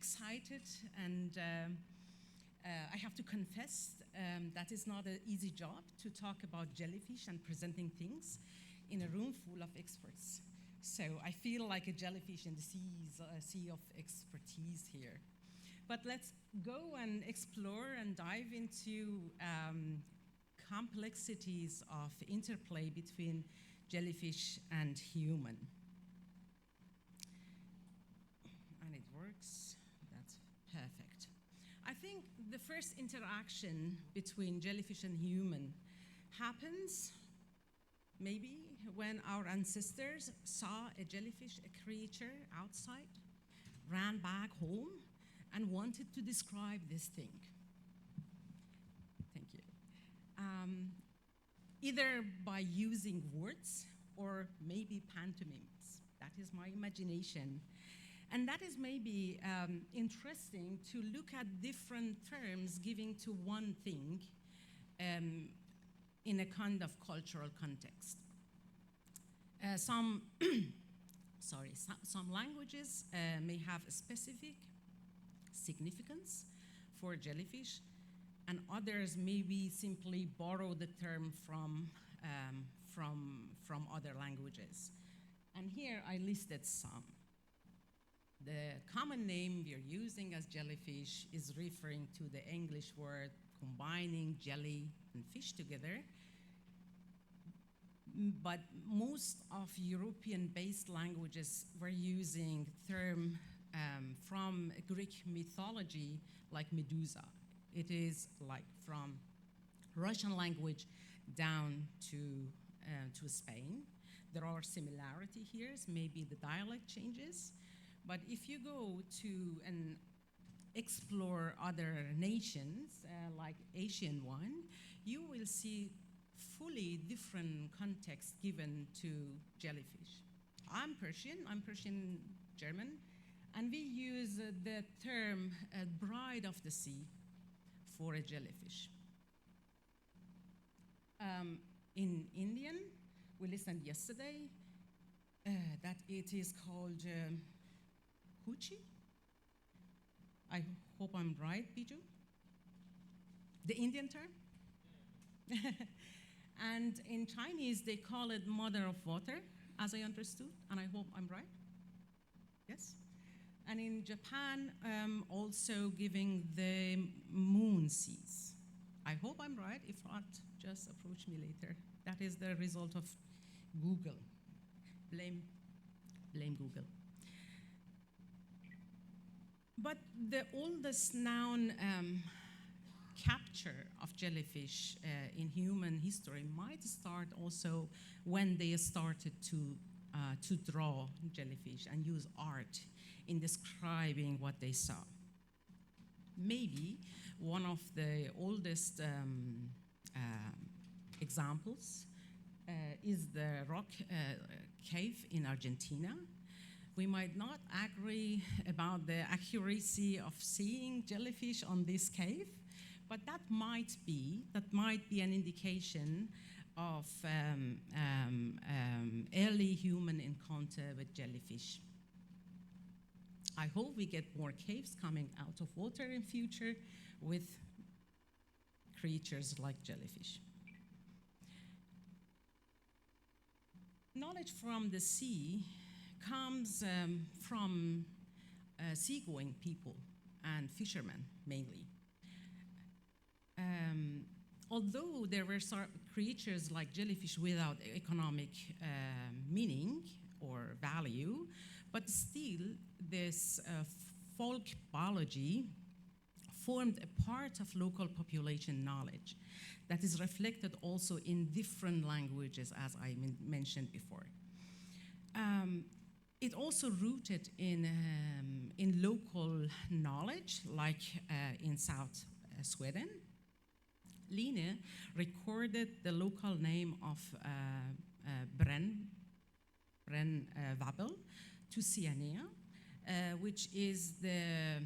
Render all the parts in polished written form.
excited, and I have to confess that it's not an easy job to talk about jellyfish and presenting things in a room full of experts. So I feel like a jellyfish in the sea of expertise here. But let's go and explore and dive into complexities of interplay between jellyfish and human. And it works, that's perfect. I think the first interaction between jellyfish and human happens maybe when our ancestors saw a jellyfish, a creature outside, ran back home, and wanted to describe this thing. Thank you. Either by using words or maybe pantomimes. That is my imagination. And that is maybe interesting to look at different terms giving to one thing in a kind of cultural context. Some languages may have a specific significance for jellyfish, and others maybe simply borrow the term from other languages. And here I listed some. The common name we're using as jellyfish is referring to the English word combining jelly and fish together. But most of European-based languages were using term from Greek mythology like Medusa. It is like from Russian language down to Spain. There are similarities here, maybe the dialect changes. But if you go to and explore other nations, like Asian one, you will see fully different context given to jellyfish. I'm Persian German, and we use the term bride of the sea for a jellyfish. In Indian, we listened yesterday that it is called Huchi. I hope I'm right, Biju? The Indian term? And in Chinese, they call it mother of water, as I understood, and I hope I'm right. Yes? And in Japan, also giving the moon seas. I hope I'm right. If not, just approach me later. That is the result of Google. Blame Google. But the oldest known capture of jellyfish in human history might start also when they started to draw jellyfish and use art in describing what they saw. Maybe one of the oldest examples is the rock cave in Argentina. We might not agree about the accuracy of seeing jellyfish on this cave, but that might be an indication of early human encounter with jellyfish. I hope we get more caves coming out of water in future with creatures like jellyfish. Knowledge from the sea comes from seagoing people and fishermen mainly. Although there were creatures like jellyfish without economic meaning or value, but still this folk biology formed a part of local population knowledge that is reflected also in different languages, as I mentioned before. It also rooted in local knowledge, like in South Sweden. Line recorded the local name of Brännvabbel to Cyanea, which is the,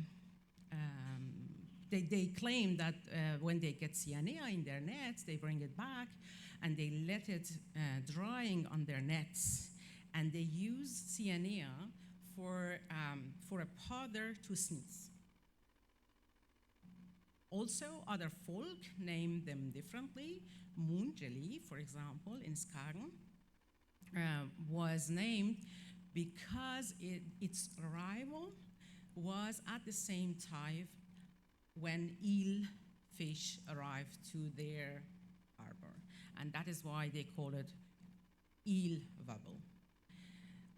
they claim that when they get Cyanea in their nets, they bring it back and they let it drying on their nets. And they use Cyanea for a powder to sneeze. Also, other folk named them differently. Moon jelly, for example, in Skagen, was named because its arrival was at the same time when eel fish arrived to their harbor. And that is why they call it eel wobble.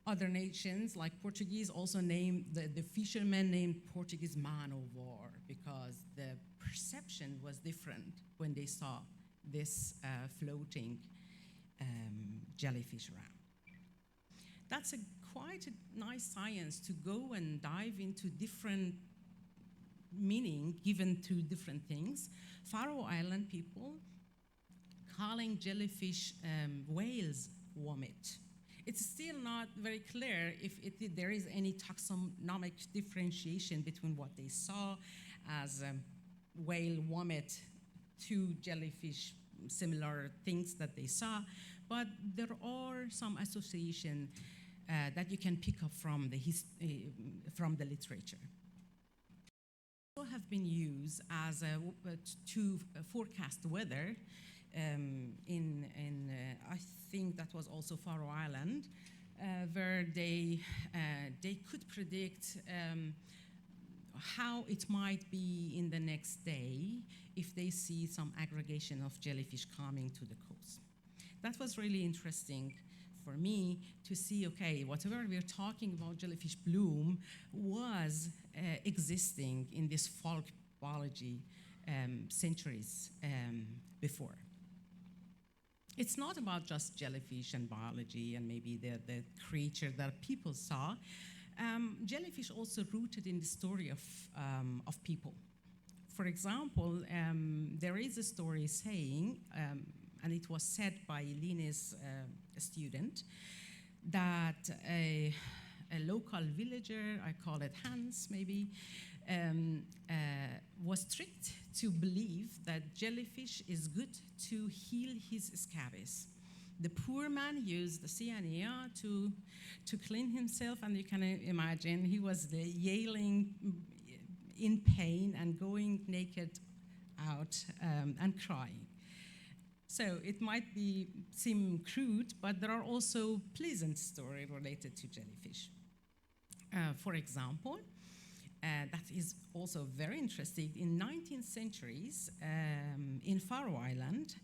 Other nations, like Portuguese, also named, the fishermen named Portuguese man o' war because the perception was different when they saw this floating jellyfish around. That's quite a nice science to go and dive into different meaning given to different things. Faroe Island people calling jellyfish whales vomit. It's still not very clear if there is any taxonomic differentiation between what they saw as whale vomit to jellyfish, similar things that they saw, but there are some association that you can pick up from the literature. Have been used as to forecast weather I think that was also Faroe Island, where they could predict how it might be in the next day if they see some aggregation of jellyfish coming to the coast. That was really interesting for me to see, okay, whatever we're talking about jellyfish bloom was existing in this folk biology centuries before. It's not about just jellyfish and biology and maybe the creature that people saw. Jellyfish also rooted in the story of people. For example, there is a story saying, and it was said by Line's student, that a local villager, I call it Hans maybe, was tricked to believe that jellyfish is good to heal his scabies. The poor man used the cyanide to clean himself, and you can imagine he was yelling in pain and going naked out and crying. So it might seem crude, but there are also pleasant stories related to jellyfish. For example, that is also very interesting. In 19th centuries, in Faroe Island,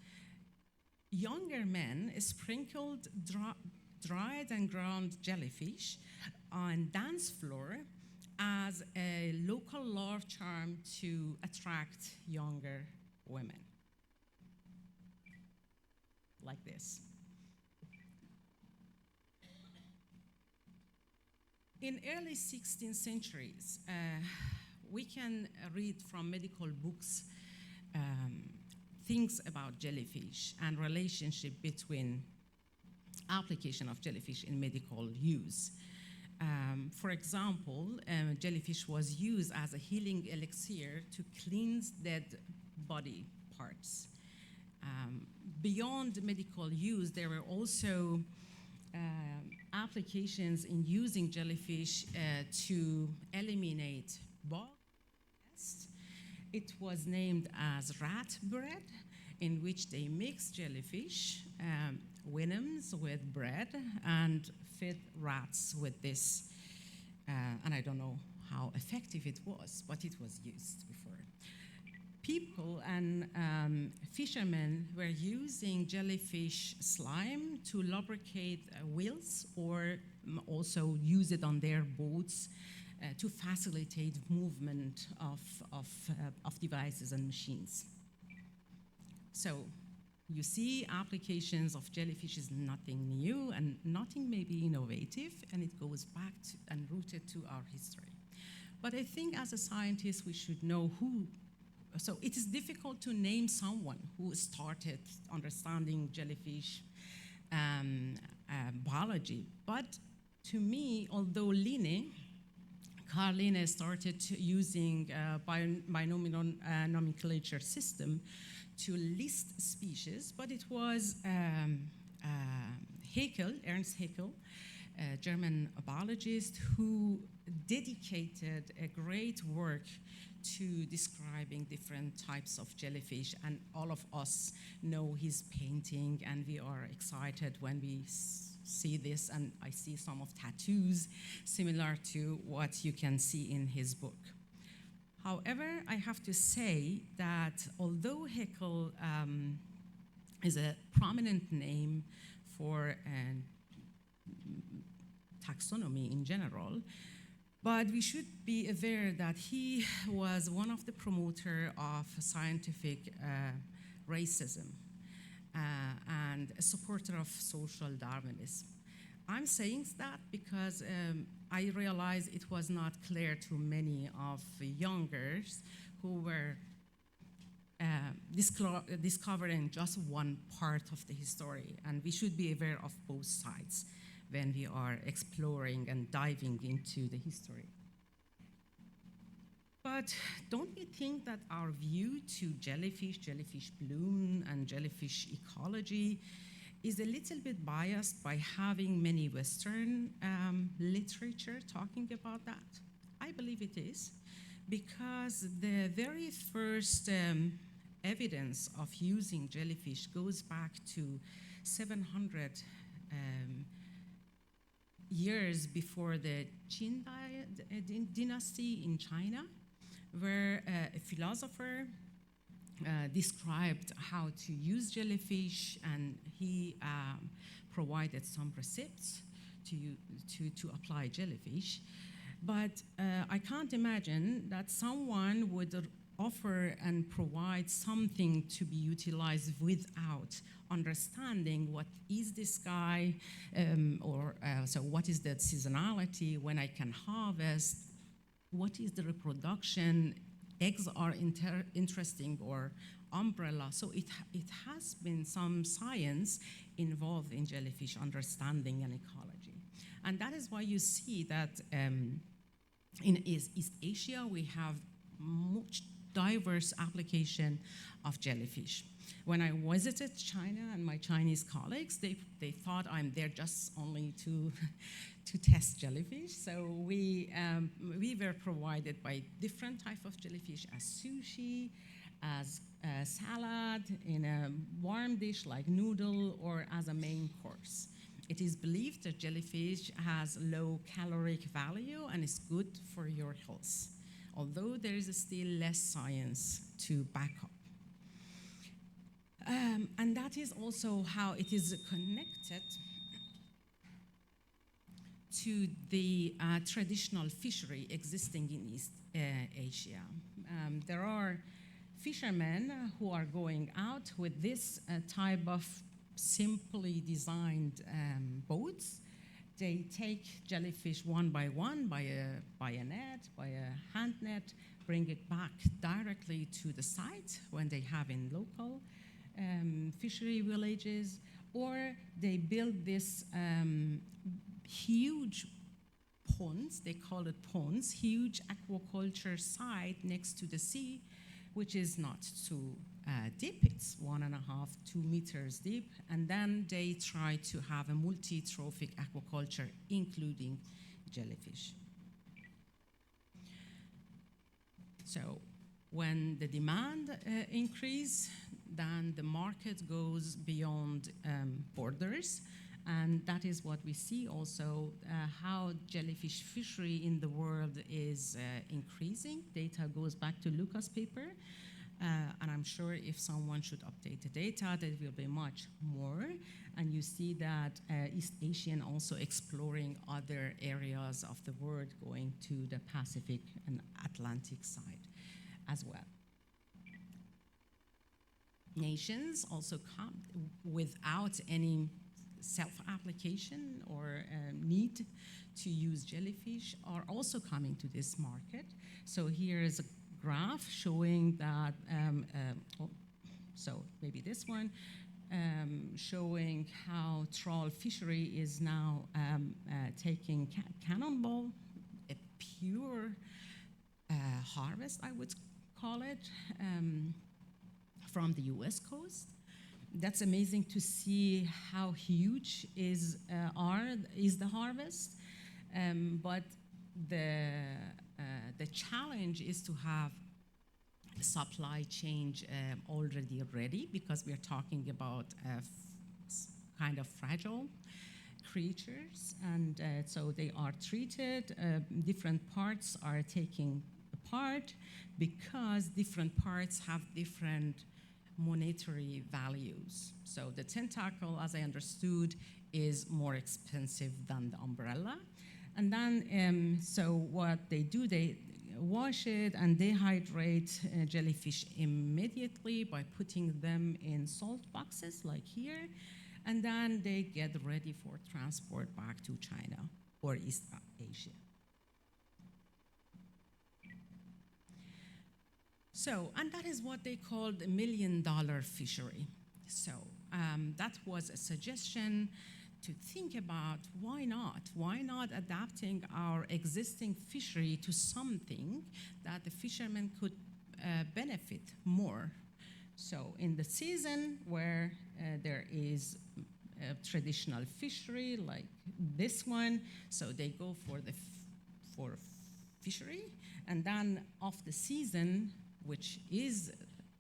younger men sprinkled dried and ground jellyfish on dance floor as a local love charm to attract younger women. Like this. In early 16th centuries, we can read from medical books things about jellyfish and relationship between application of jellyfish in medical use. For example, jellyfish was used as a healing elixir to cleanse dead body parts. Beyond medical use, there were also applications in using jellyfish to eliminate bug pests. It was named as rat bread, in which they mixed jellyfish venoms with bread and fed rats with this. And I don't know how effective it was, but it was used before. People and fishermen were using jellyfish slime to lubricate wheels or also use it on their boats to facilitate movement of devices and machines. So you see, applications of jellyfish is nothing new and nothing maybe innovative, and it goes back to and rooted to our history. But I think as a scientist, we should know who. So it is difficult to name someone who started understanding jellyfish biology. But to me, although Carl Linne started to binomial nomenclature system to list species, but it was Ernst Haeckel, a German biologist who dedicated a great work to describing different types of jellyfish, and all of us know his painting, and we are excited when we see this, and I see some of tattoos similar to what you can see in his book. However, I have to say that although Haeckel is a prominent name for taxonomy in general, but we should be aware that he was one of the promoters of scientific racism and a supporter of social Darwinism. I'm saying that because I realize it was not clear to many of the youngers who were discovering just one part of the history, and we should be aware of both sides when we are exploring and diving into the history. But don't we think that our view to jellyfish, jellyfish bloom, and jellyfish ecology is a little bit biased by having many Western literature talking about that? I believe it is, because the very first evidence of using jellyfish goes back to 700 years before the Qin dynasty in China, where a philosopher described how to use jellyfish, and he provided some recepts to apply jellyfish. But I can't imagine that someone would offer and provide something to be utilized without understanding what is the sky, so what is the seasonality, when I can harvest, what is the reproduction, eggs are interesting, or umbrella. So it has been some science involved in jellyfish understanding and ecology. And that is why you see that in East Asia, we have much diverse application of jellyfish. When I visited China and my Chinese colleagues, they thought I'm there just only to test jellyfish. So we were provided by different type of jellyfish as sushi, as a salad, in a warm dish like noodle, or as a main course. It is believed that jellyfish has low caloric value and is good for your health, although there is still less science to back up. And that is also how it is connected to the traditional fishery existing in East Asia. There are fishermen who are going out with this type of simply designed boats. They take jellyfish one by one by a net, by a hand net, bring it back directly to the site when they have in local fishery villages, or they build this huge ponds, they call it ponds, huge aquaculture site next to the sea, which is not too deep, it's 1.5 to 2 meters deep, and then they try to have a multi-trophic aquaculture, including jellyfish. So when the demand increases, then the market goes beyond borders, and that is what we see also, how jellyfish fishery in the world is increasing. Data goes back to Luca's paper, and I'm sure if someone should update the data, there will be much more. And you see that East Asian also exploring other areas of the world, going to the Pacific and Atlantic side as well. Nations also come without any self-application or need to use jellyfish are also coming to this market. So here is a graph showing that, so maybe this one, showing how trawl fishery is now taking cannonball, a pure harvest, I would call it, from the US coast. that's amazing to see how huge is the harvest. But the challenge is to have supply chain already ready, because we are talking about kind of fragile creatures, and so they are treated. Different parts are taken apart because different parts have different monetary values. So the tentacle, as I understood, is more expensive than the umbrella. And then, so what they do, they wash it and dehydrate jellyfish immediately by putting them in salt boxes like here, and then they get ready for transport back to China or East Asia. So, and that is what they called the $1 million fishery. So that was a suggestion to think about why not adapting our existing fishery to something that the fishermen could benefit more. So in the season where there is a traditional fishery like this one, so they go for fishery, and then off the season, which is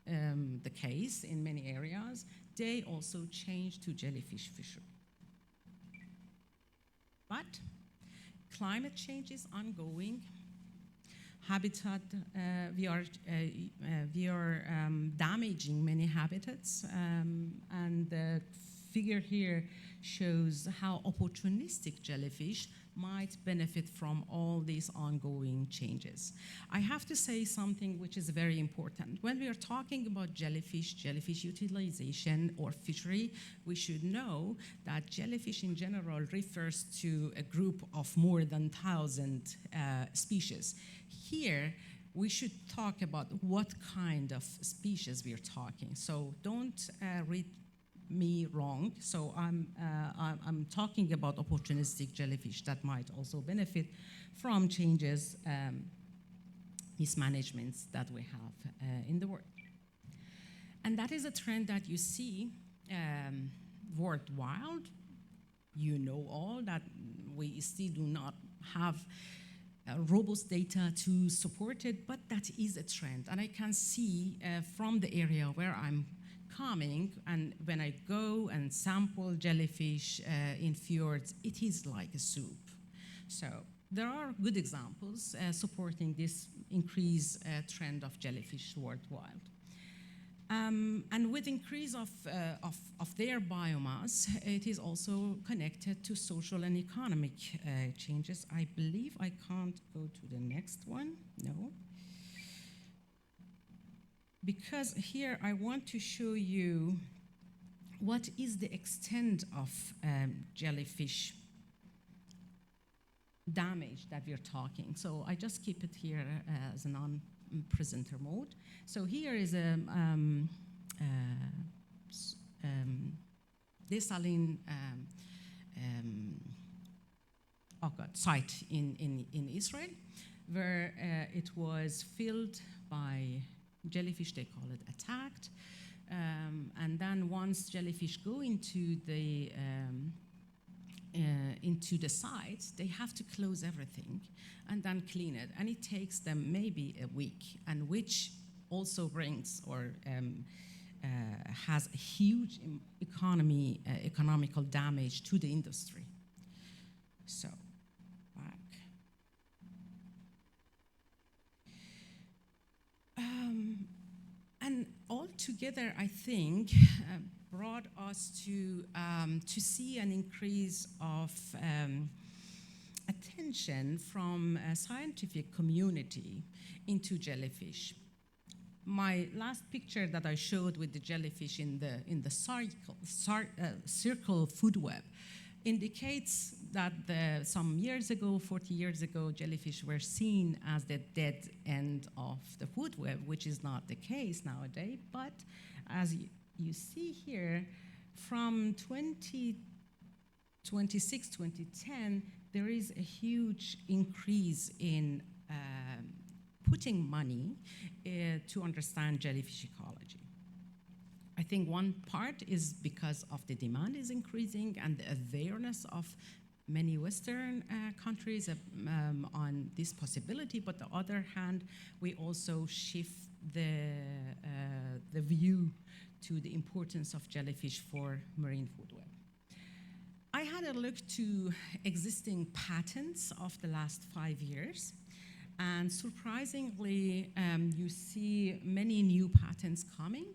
the case in many areas, they also change to jellyfish fishery. But climate change is ongoing. Habitat, we are damaging many habitats, and the figure here shows how opportunistic jellyfish might benefit from all these ongoing changes. I have to say something which is very important. When we are talking about jellyfish utilization or fishery, we should know that jellyfish in general refers to a group of more than 1,000 species. Here, we should talk about what kind of species we are talking. So don't read me wrong. So I'm talking about opportunistic jellyfish that might also benefit from changes, mismanagements that we have in the world. And that is a trend that you see worldwide. You know all that we still do not have robust data to support it, but that is a trend. And I can see from the area where I'm coming, and when I go and sample jellyfish in fjords, it is like a soup. So there are good examples supporting this increased trend of jellyfish worldwide. And with increase of their biomass, it is also connected to social and economic changes. I believe I can't go to the next one, no. Because here I want to show you what is the extent of jellyfish damage that we're talking. So I just keep it here as a non-presenter mode. So here is a desaline site in Israel, where it was filled by jellyfish, they call it attacked. And then once jellyfish go into the site, they have to close everything and then clean it. And it takes them maybe a week, and which also brings or has a huge economical damage to the industry. So, back. And altogether, I think, brought us to see an increase of attention from a scientific community into jellyfish. My last picture that I showed with the jellyfish in the circle food web indicates that some years ago, 40 years ago, jellyfish were seen as the dead end of the food web, which is not the case nowadays. But as you see here, from 2026, 2010, there is a huge increase in putting money to understand jellyfish ecology. I think one part is because of the demand is increasing and the awareness of many Western countries on this possibility, but on the other hand, we also shift the view to the importance of jellyfish for marine food web. I had a look to existing patents of the last 5 years, and surprisingly, you see many new patents coming.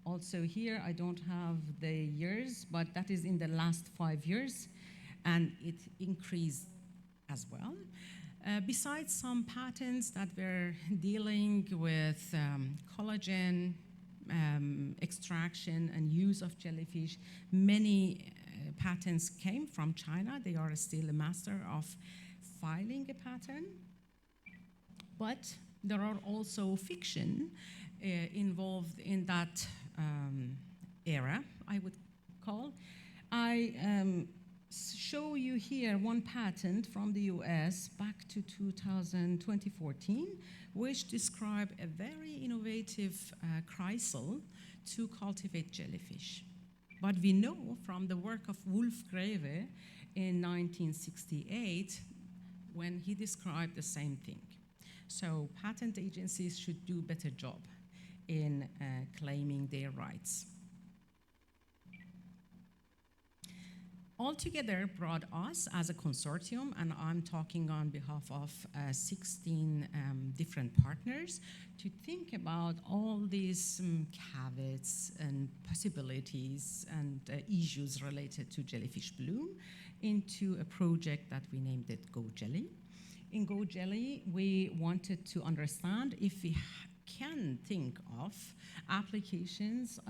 Also here, I don't have the years, but that is in the last 5 years, and it increased as well. Besides some patents that were dealing with collagen extraction and use of jellyfish, many patents came from China. They are still a master of filing a patent. But there are also fiction involved in that era, I would call. I show you here one patent from the US back to 2014, which described a very innovative chrysalis to cultivate jellyfish. But we know from the work of Wolf Greve in 1968, when he described the same thing. So patent agencies should do a better job in claiming their rights. Altogether brought us as a consortium, and I'm talking on behalf of 16 different partners, to think about all these caveats and possibilities and issues related to jellyfish bloom into a project that we named it Go Jelly. In Go Jelly, we wanted to understand if we can think of applications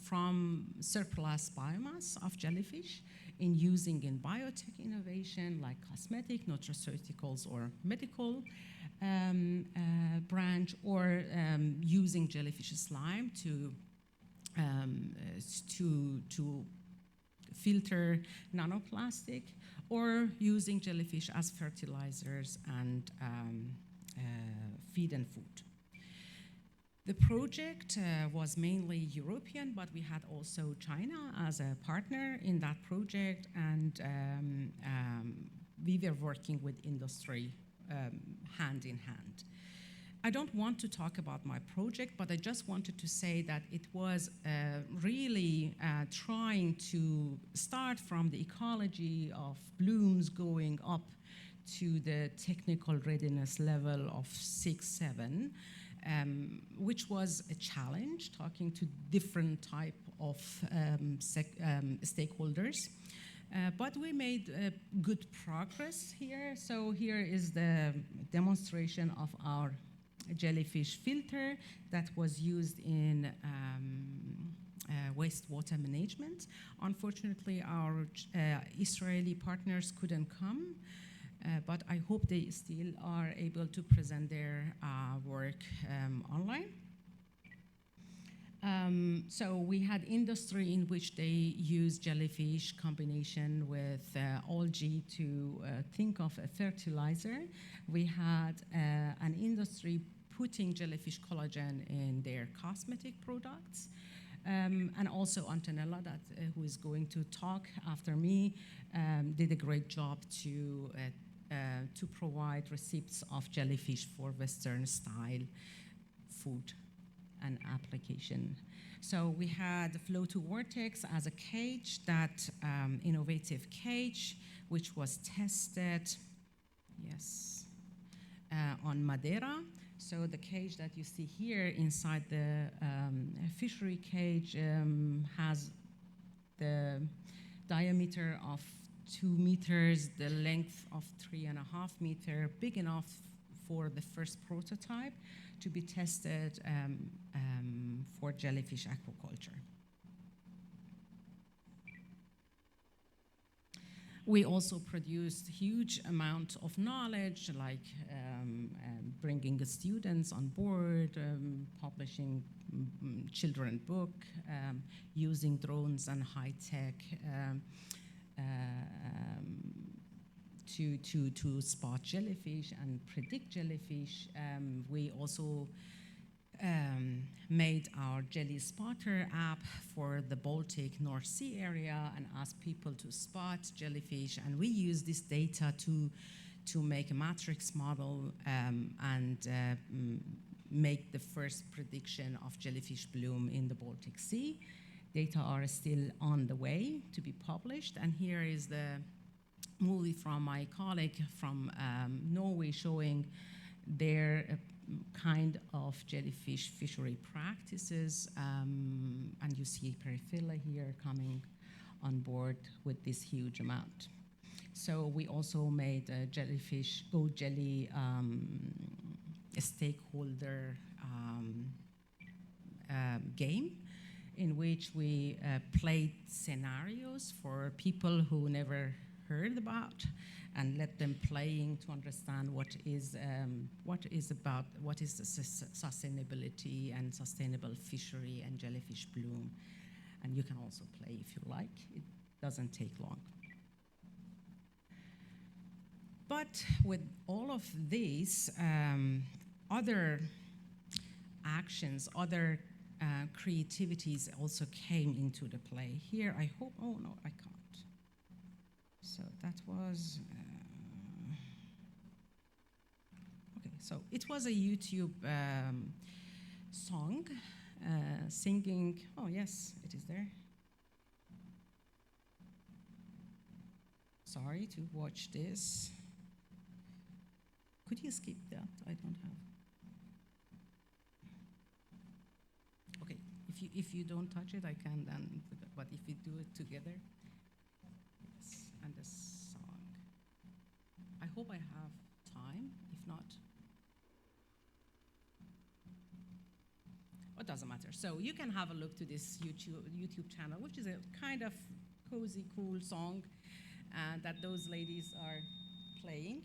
from surplus biomass of jellyfish in using in biotech innovation like cosmetic, nutraceuticals, or medical branch, or using jellyfish slime to filter nanoplastic, or using jellyfish as fertilizers and feed and food. The project was mainly European, but we had also China as a partner in that project, and we were working with industry hand in hand. I don't want to talk about my project, but I just wanted to say that it was really trying to start from the ecology of blooms going up to the technical readiness level of 6, 7, which was a challenge, talking to different type of stakeholders. But we made good progress here. So here is the demonstration of our jellyfish filter that was used in wastewater management. Unfortunately, our Israeli partners couldn't come, but I hope they still are able to present their work online. So we had industry in which they use jellyfish combination with algae to think of a fertilizer. We had an industry putting jellyfish collagen in their cosmetic products. And also Antonella, who is going to talk after me, did a great job to provide recipes of jellyfish for Western style food and application. So we had flow to vortex as a cage, that innovative cage, which was tested, yes, on Madeira. So the cage that you see here inside the fishery cage has the diameter of 2 meters, the length of 3.5 meters, big enough for the first prototype to be tested for jellyfish aquaculture. We also produced huge amount of knowledge, like bringing the students on board, publishing children book, using drones and high tech to spot jellyfish and predict jellyfish. We also made our Jelly Spotter app for the Baltic North Sea area and asked people to spot jellyfish. And we use this data to make a matrix model and make the first prediction of jellyfish bloom in the Baltic Sea. Data are still on the way to be published. And here is the movie from my colleague from Norway showing their kind of jellyfish fishery practices. And you see Periphylla here coming on board with this huge amount. So we also made a jellyfish Go Jelly a stakeholder game in which we played scenarios for people who never heard about and let them playing to understand what is the sustainability and sustainable fishery and jellyfish bloom. And you can also play if you like. It doesn't take long. But with all of these other actions, other creativities also came into the play. Here, I hope, oh no, I can't. So that was, okay, so it was a YouTube song singing, oh yes, it is there. Sorry to watch this. Could you skip that? I don't have. Okay, if you don't touch it, I can then, but if we do it together. Yes, and the song. I hope I have time, if not. It doesn't matter. So you can have a look to this YouTube channel, which is a kind of cozy, cool song that those ladies are playing.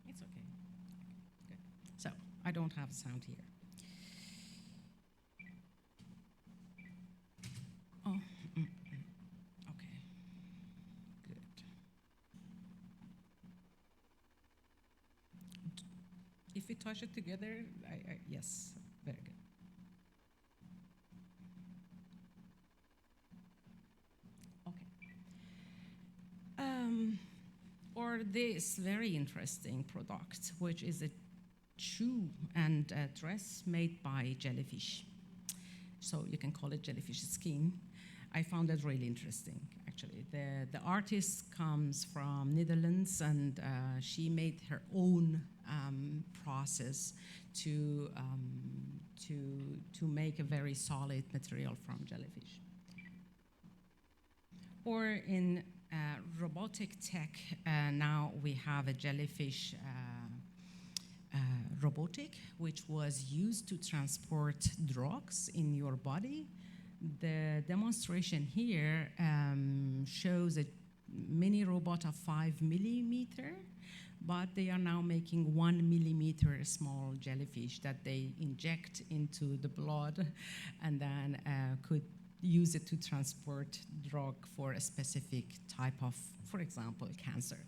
It's okay. Good. So I don't have sound here. Oh, okay. Good. If we touch it together, yes, very good. Or this very interesting product, which is a shoe and a dress made by jellyfish. So you can call it jellyfish skin. I found that really interesting, actually. The artist comes from Netherlands, and she made her own process to make a very solid material from jellyfish. Or in robotic tech, now we have a jellyfish robotic, which was used to transport drugs in your body. The demonstration here shows a mini robot of 5 millimeter, but they are now making 1 millimeter small jellyfish that they inject into the blood and then could use it to transport drug for a specific type of, for example, cancer.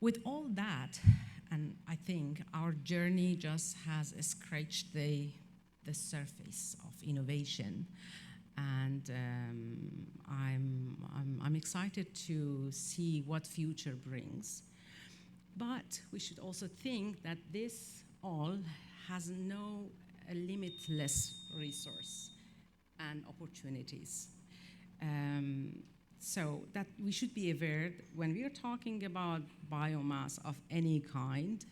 With all that, and I think our journey just has scratched the surface of innovation, and I'm excited to see what future brings. But we should also think that this all has no limitless resource and opportunities. So that we should be aware when we are talking about biomass of any kind,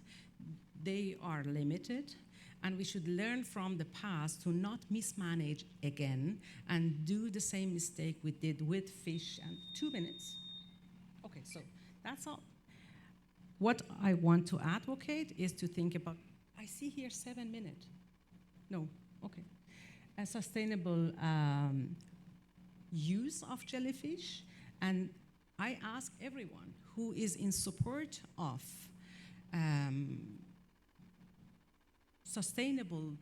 they are limited, and we should learn from the past to not mismanage again and do the same mistake we did with fish. And 2 minutes. Okay, so that's all. What I want to advocate is to think about, I see here 7 minutes. No, okay. A sustainable use of jellyfish, and I ask everyone who is in support of sustainable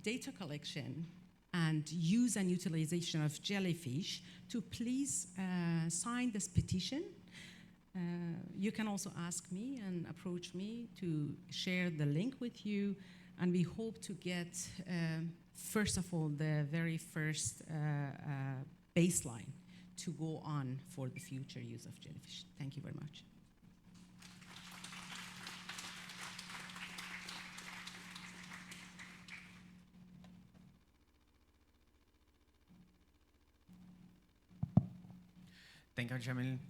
data collection and use and utilization of Jellyfish, to please sign this petition. You can also ask me and approach me to share the link with you, and we hope to get, first of all, the very first baseline to go on for the future use of Jellyfish. Thank you very much. Thank you, Jamileh.